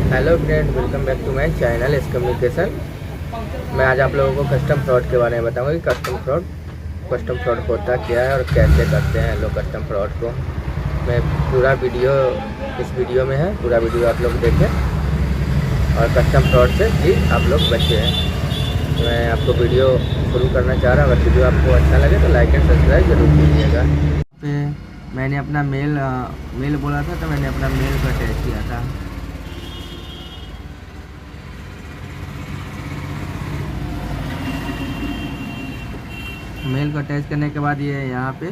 Hello friend, welcome back to my channel S communication. मैं आज आप लोगों को कस्टम फ्रॉड के बारे में बताऊंगा कि कस्टम फ्रॉड होता क्या है और कैसे करते हैं लोग कस्टम फ्रॉड को। मैं पूरा वीडियो इस वीडियो में है, पूरा वीडियो आप लोग देखें और कस्टम फ्रॉड से भी आप लोग बचे हैं। मैं आपको वीडियो शुरू करना चाह रहा हूँ। अगर वीडियो आपको अच्छा लगे तो लाइक एंड सब्सक्राइब जरूर कीजिएगा। मैंने अपना मेल बोला था, तो मैंने अपना मेल को अटैच किया था। मेल को अटैच करने के बाद ये यहाँ पे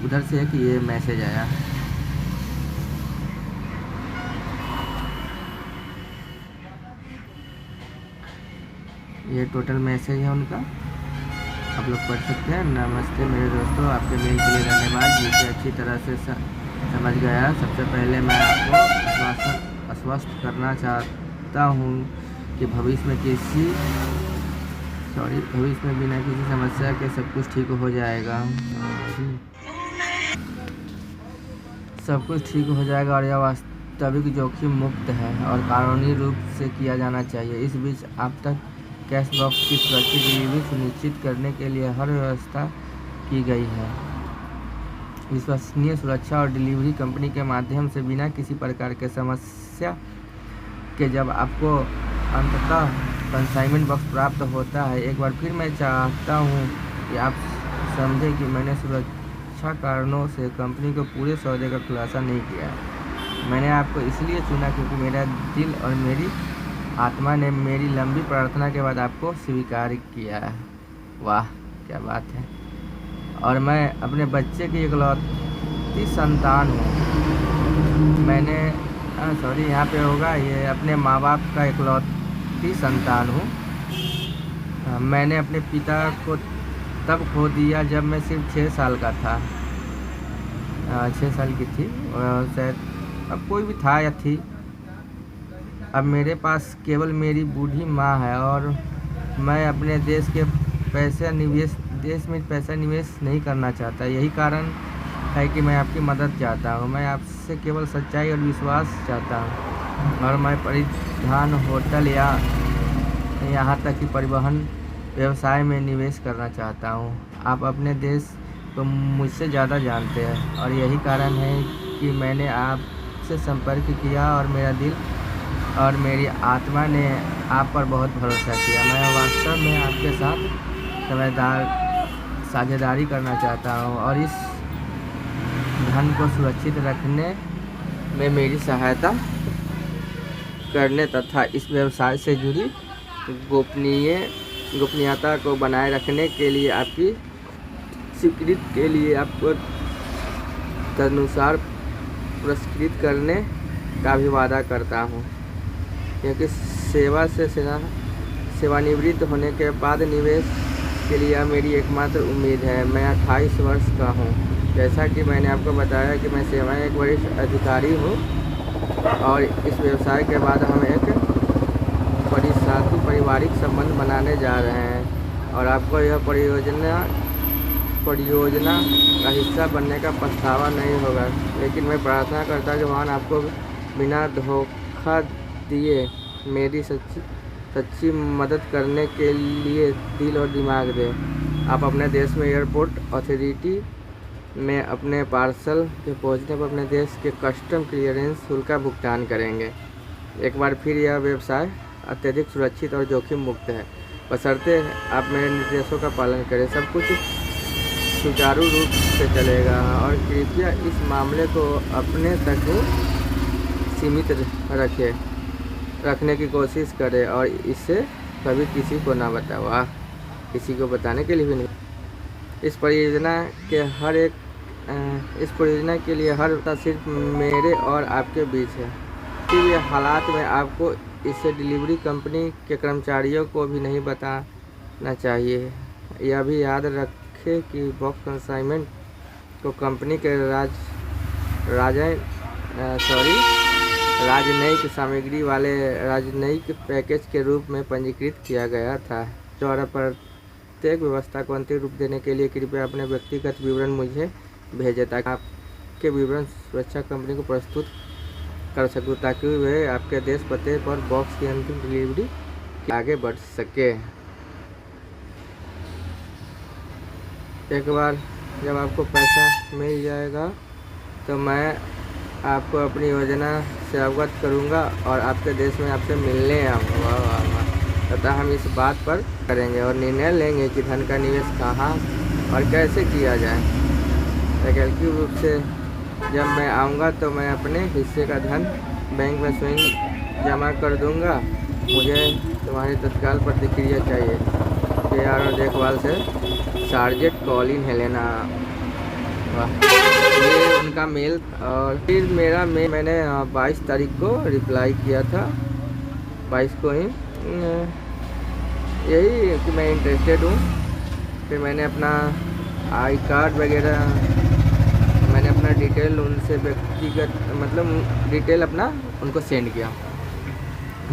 उधर से एक ये मैसेज आया। ये टोटल मैसेज है उनका, आप लोग पढ़ सकते हैं। नमस्ते मेरे दोस्तों, आपके मेल के लिए धन्यवाद, जिसे अच्छी तरह से समझ गया। सबसे पहले मैं आपको आश्वस्त करना चाहता हूँ कि भविष्य में बिना किसी समस्या के सब कुछ ठीक हो जाएगा। सब कुछ ठीक हो जाएगा और यह वास्तविक जोखिम मुक्त है और कानूनी रूप से किया जाना चाहिए। इस बीच आप तक कैश बॉक्स की सुरक्षित डिलीवरी सुनिश्चित करने के लिए हर व्यवस्था की गई है। विश्वसनीय सुरक्षा और डिलीवरी कंपनी के माध्यम से बिना किसी प्रकार के समस्या के जब आपको अंततः कंसाइनमेंट बॉक्स प्राप्त होता है। एक बार फिर मैं चाहता हूँ कि आप समझें कि मैंने सुरक्षा कारणों से कंपनी को पूरे सौदे का खुलासा नहीं किया है। मैंने आपको इसलिए चुना क्योंकि मेरा दिल और मेरी आत्मा ने मेरी लंबी प्रार्थना के बाद आपको स्वीकार किया है। वाह, क्या बात है। और मैं अपने बच्चे की इकलौती संतान हूँ। मैंने यहाँ पे होगा, ये अपने माँ बाप का इकलौती संतान हूँ। मैंने अपने पिता को तब खो दिया जब मैं सिर्फ 6 साल का था। 6 साल की थी शायद, अब कोई भी था या थी। अब मेरे पास केवल मेरी बूढ़ी माँ है और मैं अपने देश में पैसा निवेश नहीं करना चाहता। यही कारण है कि मैं आपकी मदद चाहता हूँ। मैं आपसे केवल सच्चाई और विश्वास चाहता हूँ और मैं परिधान, होटल या यहाँ तक कि परिवहन व्यवसाय में निवेश करना चाहता हूँ। आप अपने देश को मुझसे ज़्यादा जानते हैं और यही कारण है कि मैंने आपसे संपर्क किया और मेरा दिल और मेरी आत्मा ने आप पर बहुत भरोसा किया। मैं वास्तव में आपके साथ साझेदारी करना चाहता हूँ और इस धन को सुरक्षित रखने में मेरी सहायता करने तथा इस व्यवसाय से जुड़ी गोपनीयता को बनाए रखने के लिए आपकी स्वीकृति के लिए आपको तदनुसार पुरस्कृत करने का भी वादा करता हूँ, क्योंकि सेवानिवृत्त होने के बाद निवेश के लिए मेरी एकमात्र उम्मीद है। मैं 28 वर्ष का हूँ। जैसा कि मैंने आपको बताया कि मैं सेवा एक वरिष्ठ अधिकारी हूँ और इस व्यवसाय के बाद हम एक पारिवारिक संबंध बनाने जा रहे हैं और आपको यह परियोजना का हिस्सा बनने का पछतावा नहीं होगा। लेकिन मैं प्रार्थना करता हूँ कि भगवान आपको बिना धोखा दिए मेरी सच्ची मदद करने के लिए दिल और दिमाग दे। आप अपने देश में एयरपोर्ट अथॉरिटी में अपने पार्सल के पहुंचने पर अपने देश के कस्टम क्लियरेंस शुल्क का भुगतान करेंगे। एक बार फिर यह व्यवसाय अत्यधिक सुरक्षित और जोखिम मुक्त है, बशर्ते आप मेरे निर्देशों का पालन करें। सब कुछ सुचारू रूप से चलेगा और कृपया इस मामले को अपने तक सीमित रखने की कोशिश करें और इसे कभी किसी को ना बताओ। किसी को बताने के लिए भी नहीं। इस परियोजना के लिए हर हफ्ता सिर्फ मेरे और आपके बीच है। किसी भी हालात में आपको इसे डिलीवरी कंपनी के कर्मचारियों को भी नहीं बताना चाहिए। यह भी याद रखें कि बॉक्स कंसाइनमेंट को कंपनी के राजनयिक सामग्री वाले राजनयिक पैकेज के रूप में पंजीकृत किया गया था। द्वारा प्रत्येक व्यवस्था को अंतिम रूप देने के लिए कृपया अपने व्यक्तिगत विवरण मुझे भेजें ताकि आपके विवरण सुरक्षा कंपनी को प्रस्तुत कर सकूँ, ताकि वे आपके आदेश पते पर बॉक्स की अंतिम डिलीवरी आगे बढ़ सके। एक बार जब आपको पैसा मिल जाएगा तो मैं आपको अपनी योजना से अवगत करूंगा और आपके देश में आपसे मिलने आऊँगा। वाह वाह वाह। तथा हम इस बात पर करेंगे और निर्णय लेंगे कि धन का निवेश कहाँ और कैसे किया जाए। वैकल्पिक रूप से जब मैं आऊँगा तो मैं अपने हिस्से का धन बैंक में स्वयं जमा कर दूँगा। मुझे तुम्हारी तत्काल प्रतिक्रिया चाहिए। प्यार और देखभाल से सार्जेंट कॉलिन हेलेना। वाह, ये उनका मेल। और फिर मेरा मेल मैंने 22 तारीख को रिप्लाई किया था, 22 को ही, यही कि मैं इंटरेस्टेड हूँ। फिर मैंने अपना आई कार्ड वगैरह, मैंने अपना डिटेल उनसे व्यक्तिगत मतलब डिटेल अपना उनको सेंड किया।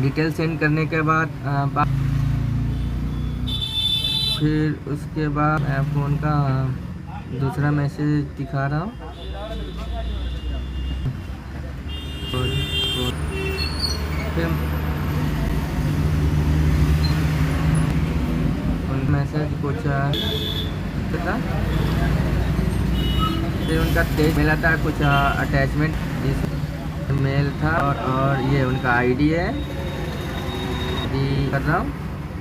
डिटेल सेंड करने के बाद फिर उसके बाद मैं आपको उनका दूसरा मैसेज दिखा रहा हूँ। फिर उन मैसेज कुछ था, फिर उनका टेक्स्ट मिला था, कुछ अटैचमेंट इस मेल था। और ये उनका आईडी है, कर रहा हूँ,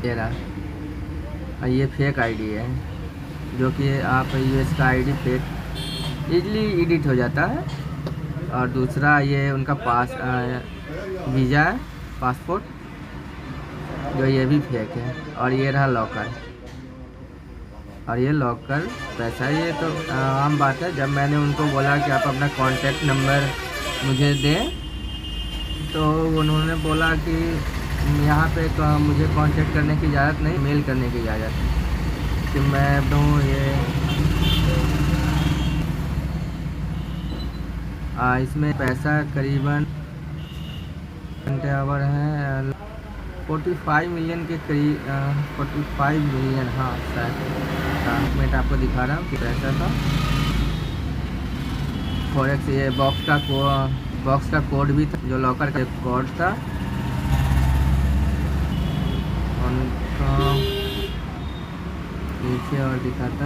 ये रहा। और ये फेक आईडी है, जो कि आप यूएस का आईडी फेक इजली एडिट हो जाता है। और दूसरा ये उनका वीज़ा है, पासपोर्ट, जो ये भी फेक है। और ये रहा लॉकर, और ये लॉकर पैसा। ये तो आम बात है। जब मैंने उनको बोला कि आप अपना कॉन्टैक्ट नंबर मुझे दें, तो उन्होंने बोला कि यहाँ पे मुझे कांटेक्ट करने की इजाज़त नहीं, मेल करने की इजाज़त है। कि मैं दूँ ये इसमें पैसा करीबन घंटे आवर है 45 मिलियन के करीब, 45 मिलियन, हाँ शायद। मैं आपको दिखा रहा हूँ कि पैसा था फॉरेक्स। ये बॉक्स का कोड भी था, जो लॉकर का कोड था उनका नीचे और दिखाता।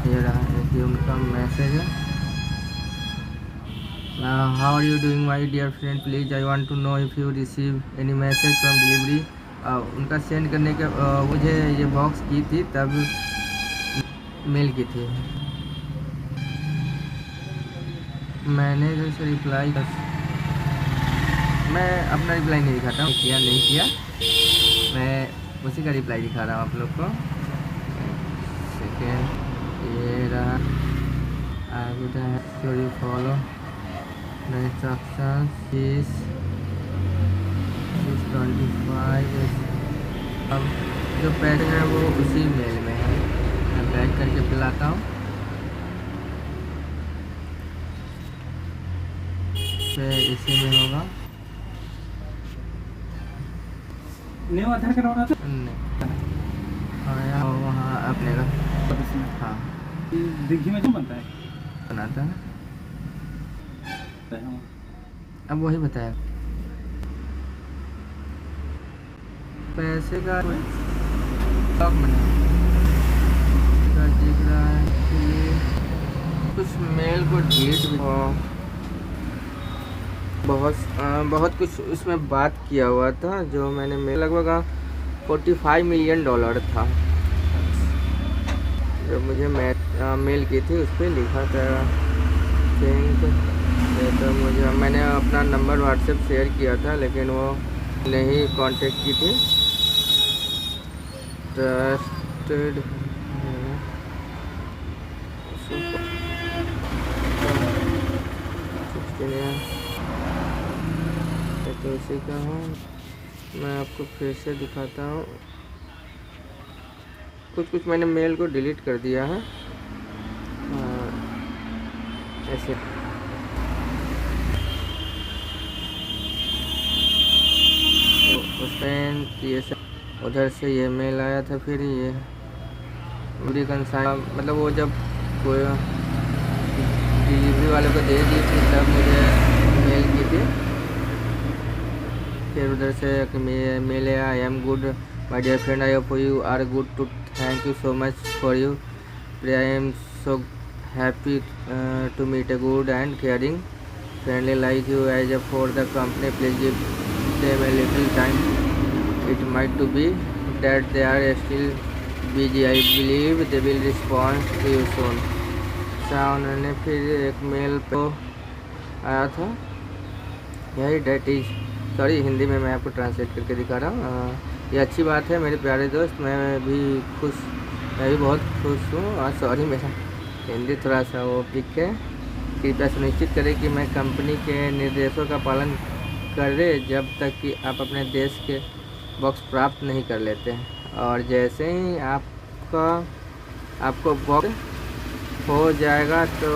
ये रहा, ये उनका मैसेज है। How are you doing my dear friend, please I want to know if you receive any message from delivery. उनका सेंड करने के मुझे ये बॉक्स की थी, तब मेल की थी। मैंने जैसे रिप्लाई मैं अपना रिप्लाई नहीं दिखाता हूँ, नहीं किया, मैं उसी का रिप्लाई दिखा रहा हूँ आप लोग को। सेकेंड, ये रहा, I would have follow the instructions इस 25। अब जो पैसे है वो उसी मेल में है, मैं बैक करके पिलाता हूँ। फिर इसी में होगा। नहीं आधार करवाना था वहाँ अपने का, हाँ दिग्घी में जो बनता है बनाता है। अब वही बताया पैसे का स्टॉक बना दिख रहा है कि कुछ मेल को डिलीट भी बहुत कुछ उसमें बात किया हुआ था। जो मैंने मेल लगभग $45 मिलियन था, जो मुझे मेल की थी, उस पर लिखा था थिंक। तो मैंने अपना नंबर व्हाट्सएप शेयर किया था, लेकिन वो नहीं कांटेक्ट की थी। ट्रस्टेड तो इसी का हूँ। मैं आपको फिर से दिखाता हूँ। कुछ मैंने मेल को डिलीट कर दिया है ऐसे। तो उधर से ये मेल आया था। फिर ये पूरी कंसाइन मतलब वो जब कोई डिलीवरी वालों को दे दी थी तब मुझे मेल की थी। फिर उधर से मेल आया, I am good my dear friend, I hope you are good too, thank you so much for you, I am so happy to meet a good and caring friendly like you as a for the company, please give them a little time, it might to be that they are still busy, I believe they will respond to you soon। उन्होंने फिर एक mail पे आया था, यही date is, sorry Hindi में मैं आपको ट्रांसलेट करके दिखा रहा हूँ। ये अच्छी बात है मेरे प्यारे दोस्त, मैं भी बहुत खुश हूँ। सॉरी मेरा हिंदी थोड़ा सा वो पिक है। कृपया सुनिश्चित करें कि मैं कंपनी के निर्देशों का पालन करें जब तक कि आप अपने देश के बॉक्स प्राप्त नहीं कर लेते हैं, और जैसे ही आपको बॉक्स हो जाएगा तो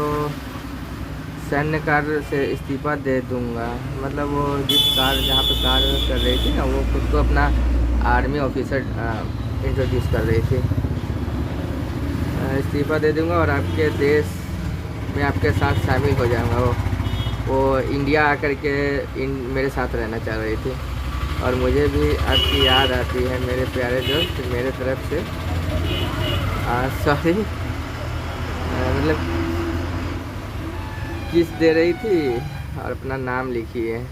सैन्य कार्य से इस्तीफा दे दूंगा। मतलब वो जिस जहाँ पे कार्य कर रही थी ना, वो खुद को अपना आर्मी ऑफिसर इंट्रोड्यूस कर रही थी। इस्तीफा दे दूंगा और आपके देश मैं आपके साथ शामिल हो जाऊंगा। वो इंडिया आकर के मेरे साथ रहना चाह रही थी, और मुझे भी आपकी याद आती है मेरे प्यारे दोस्त, मेरे तरफ से सॉरी, मतलब किस दे रही थी और अपना नाम लिखी है।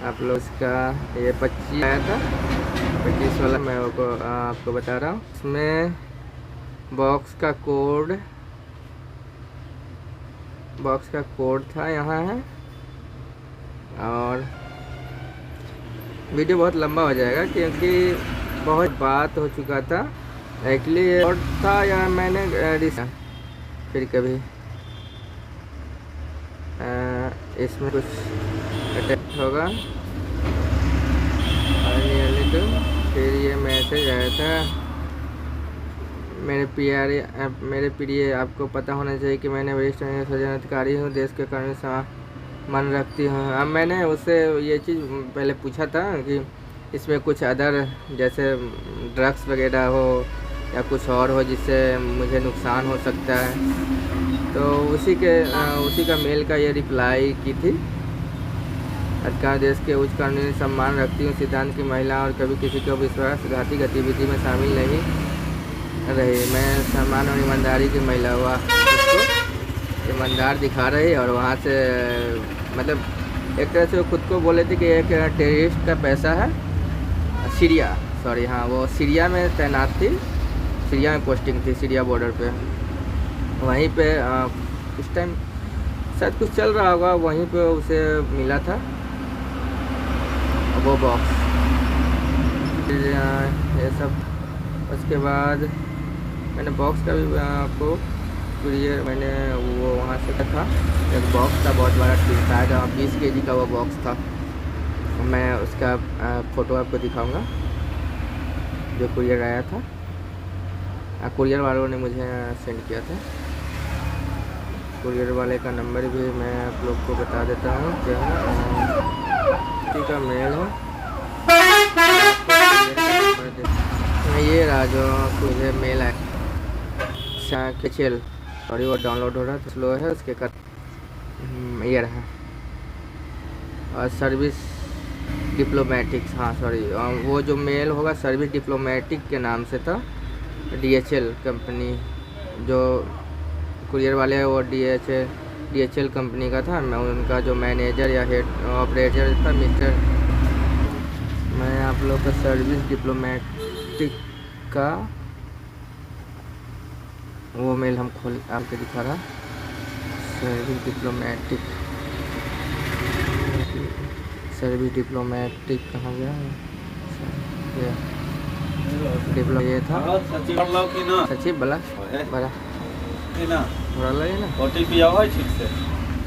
आप लोग इसका ये 25 आया था, 25 वाला मैं आपको बता रहा हूँ। इसमें बॉक्स का कोड था, यहाँ है, और वीडियो बहुत लंबा हो जाएगा क्योंकि बहुत बात हो चुका था। एक्चुअली कोड था या मैंने फिर कभी इसमें कुछ अटैच होगा, फिर ये मैसेज आया था, मेरे प्रिय आपको पता होना चाहिए कि मैंने वरिष्ठ सज्जन अधिकारी हूँ, देश के कानून सम्मान रखती हूँ। अब मैंने उससे ये चीज़ पहले पूछा था कि इसमें कुछ अदर जैसे ड्रग्स वगैरह हो या कुछ और हो जिससे मुझे नुकसान हो सकता है, तो उसी का मेल का ये रिप्लाई की थी। अधिकार देश के उच्च कानूनी सम्मान रखती हूँ, सिद्धांत की महिला और कभी किसी को विश्वासघाती गतिविधि में शामिल नहीं रही, मैं सम्मान और ईमानदारी की महिला हुआ, उसको ईमानदार दिखा रही, और वहाँ से मतलब एक तरह से वो खुद को बोले थे कि एक टेररिस्ट का पैसा है सीरिया, सॉरी हाँ, वो सीरिया में तैनात थी, सीरिया में पोस्टिंग थी, सीरिया बॉर्डर पे, वहीं पे उस टाइम शायद कुछ चल रहा होगा, वहीं पे उसे मिला था वो बॉक्स, ये सब। उसके बाद मैंने बॉक्स का भी आपको कुरियर मैंने वो वहाँ से था, एक बॉक्स था बहुत बड़ा, ठीक था, जहाँ 20 kg का वो बॉक्स था। मैं उसका फ़ोटो आपको दिखाऊंगा जो कुरियर आया था, कुरियर वालों ने मुझे सेंड किया था। कुरियर वाले का नंबर भी मैं आप लोग को बता देता हूँ, क्या है का मेल है, ये रहा जो मुझे मेल आया चल, और वो डाउनलोड हो रहा है, स्लो है उसके कर, ये रहा। और सर्विस डिप्लोमेटिक्स, हाँ सॉरी, वो जो मेल होगा सर्विस डिप्लोमेटिक के नाम से था, DHL कंपनी, जो कुरियर वाले हैं वो DHL कंपनी का था। मैं उनका जो मैनेजर या हेड ऑपरेटर था मिस्टर, मैं आप लोग का सर्विस डिप्लोमेटिक का वो मेल हम खोल आपको दिखा रहा, सर्विस डिप्लोमेटिक कहाँ गया, ये था सचिव बला बड़ा OTP आवा है ठीक से,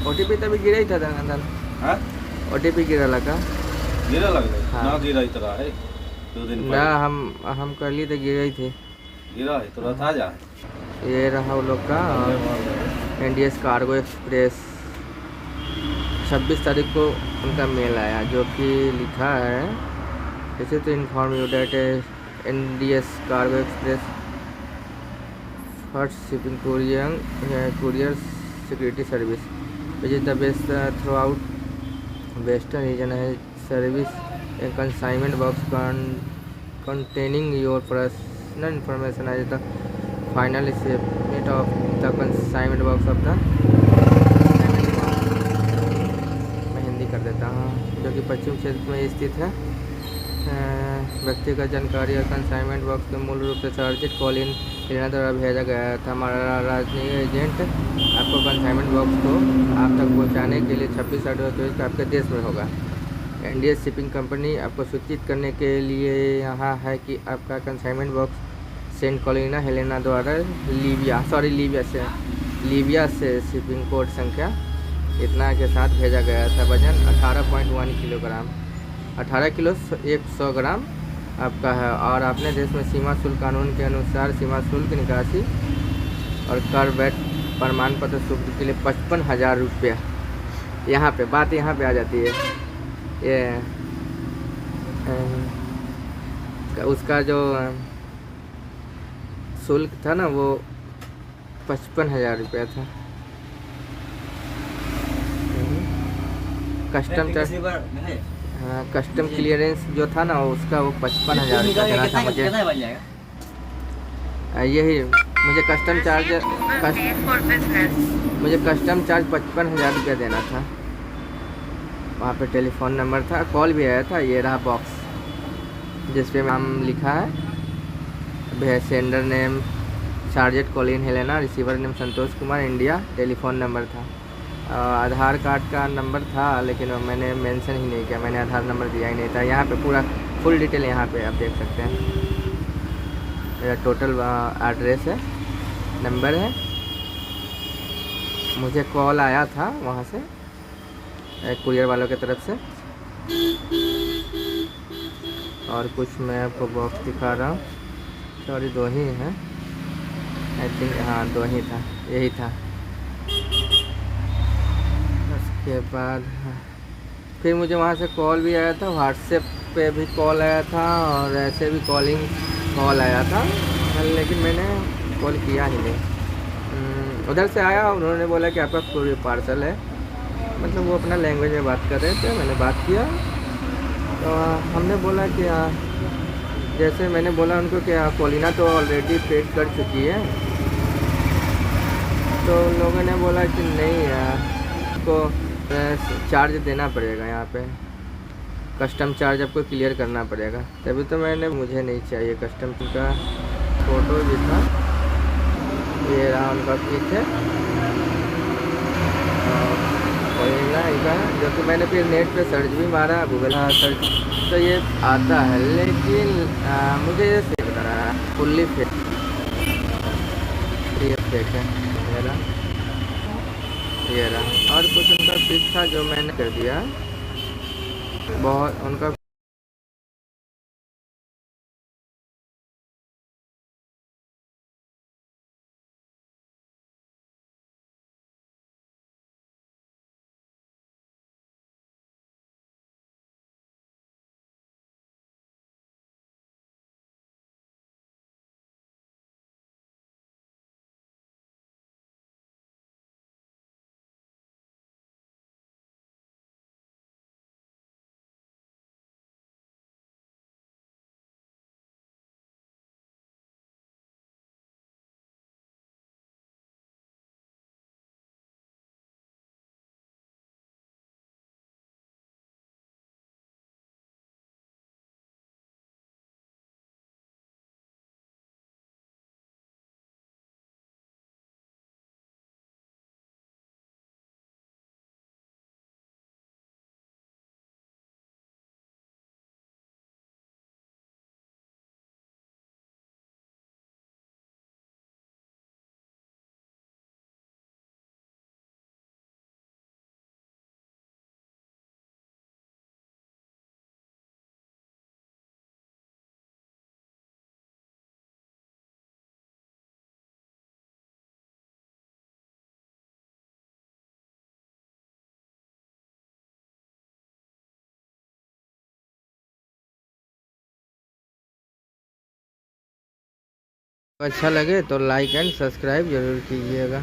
OTP तभी गिरा ही था दान, हां OTP गिरा लगा, हाँ। ना गिरा इतना है 2 दिन ना, हम कर लिए थे, गिरा ही थे, गिरा है तो था जा। ये रहा वो लोग का NDS कार्गो एक्सप्रेस, 26 तारीख को उनका मेल आया, जो कि लिखा है इसे तो inform you that NDS cargo express first shipping courier security service which is the best throughout western region है service a consignment box containing your personal information as the final shipment of the consignment box of the मैं हिंदी कर देता हूँ, जो कि पश्चिम क्षेत्र में स्थित है। व्यक्तिगत जानकारी और कंसाइनमेंट बॉक्स के मूल रूप से सर्जिट कॉलिन एलेना द्वारा भेजा गया था। हमारा राजनीतिक एजेंट आपको कंसाइनमेंट बॉक्स को आप तक पहुंचाने के लिए 26/8 आपके देश में होगा। इंडिया शिपिंग कंपनी आपको सूचित करने के लिए यहाँ है कि आपका कंसाइनमेंट बॉक्स सेंट कॉलिना हेलेना द्वारा लीबिया से शिपिंग कोड संख्या इतना के साथ भेजा गया था। वजन 18.1 किलोग्राम, 18 किलो 100 ग्राम आपका है। और अपने देश में सीमा शुल्क कानून के अनुसार सीमा शुल्क निकासी और कर वैट प्रमाण पत्र शुल्क के लिए 55,000 रुपया। यहाँ पे बात यहाँ पे आ जाती है, ये उसका जो शुल्क था ना वो 55,000 रुपया था। कस्टम चार्ज, हाँ, कस्टम क्लियरेंस जो था ना उसका वो 55,000 रुपया देना था मुझे। यही मुझे कस्टम चार्ज 55,000 रुपया देना था। वहाँ पे टेलीफोन नंबर था, कॉल भी आया था। ये रहा बॉक्स जिस पे नाम लिखा है, sender name sergeant Colin Helena, receiver name Santosh Kumar, India. Telephone number था, आधार कार्ड का नंबर था लेकिन मैंने मेंशन ही नहीं किया, मैंने आधार नंबर दिया ही नहीं था। यहाँ पे पूरा फुल डिटेल यहाँ पे आप देख सकते हैं। मेरा टोटल एड्रेस है, नंबर है। मुझे कॉल आया था वहाँ से कुरियर वालों की तरफ से। और कुछ मैं आपको बॉक्स दिखा रहा हूँ, सॉरी 2 ही हैं आई थिंक, हाँ 2 ही था, यही था। उसके बाद फिर मुझे वहाँ से कॉल भी आया था, व्हाट्सएप पे भी कॉल आया था और ऐसे भी कॉल आया था, लेकिन मैंने कॉल किया ही नहीं। उधर से आया, उन्होंने बोला कि आपका कोई पार्सल है, मतलब वो अपना लैंग्वेज में बात कर रहे थे। मैंने बात किया तो हमने बोला कि जैसे मैंने बोला उनको कि कॉलिना तो ऑलरेडी पेड कर चुकी है, तो लोगों ने बोला कि नहीं आपको चार्ज देना पड़ेगा, यहाँ पे कस्टम चार्ज आपको क्लियर करना पड़ेगा। तभी तो मुझे नहीं चाहिए कस्टम का। फ़ोटो भी था, ये रहा उनका पीछे इनका, जो कि मैंने फिर नेट पे सर्च भी मारा, गूगल सर्च, तो ये आता है, लेकिन मुझे ये फेक लग रहा है, फुल्ली फेक, ये फेक है। ये रहा और कुछ उनका पिक था जो मैंने कर दिया, बहुत उनका अच्छा लगे तो लाइक एंड सब्सक्राइब जरूर कीजिएगा।